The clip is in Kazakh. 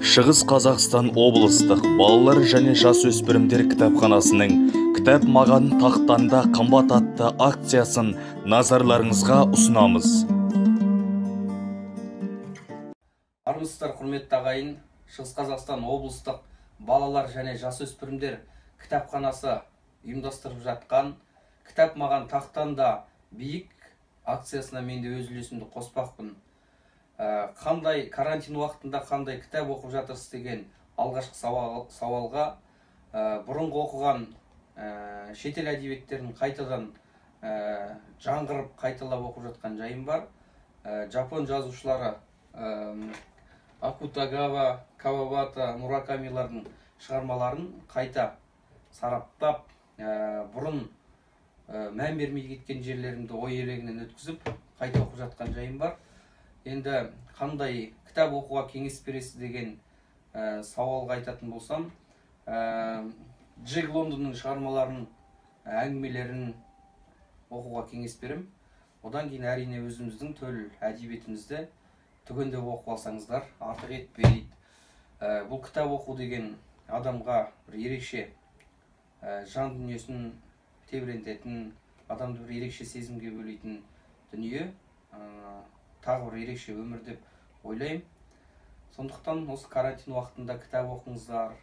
Шығыс Қазақстан облыстық балалар және жасөспірімдер кітапханасының «Кітап маған тақтанда қымбат» атты акциясын назарларыңызға ұсынамыз. Армысыздар, құрметті ағайын. Шығыс Қазақстан облыстық балалар және жасөспірімдер кітапханасы ұйымдастырып жатқан «Кітап маған тақтанда биік» акциясына мен де өз үлесімді қоспақпын. Қандай карантин уақытында қандай кітап оқып жатырсыз деген алғашқы сауалға бұрынғы оқыған шетел әдебиеттерін қайтадан жаңғырып қайталап оқып жатқан жайым бар. Жапон жазушылары Акутагава, Кавабата, Муракамилардың шығармаларын қайта сараптап, бұрын мән бермей кеткен жерлерімді ой елегінен өткізіп қайта оқып жатқан жайым бар. Енді қандай кітап оқуға кеңес бересіз деген сауалға айтатын болсам, Джек Лондонның шығармаларын, әңгімелерін оқуға кеңес берем. Одан кейін әрине өзіміздің төл әдебиетімізді түгендеп оқып алсаңыздар артық етпейді. Бұл кітап оқу деген адамға бір ерекше жан дүниесін тебірентетін, адамды бір ерекше сезімге бөлейтін дүние, тағы бір ерекше өмір деп ойлаймын. Сондықтан осы карантин уақытында кітап оқыңыздар,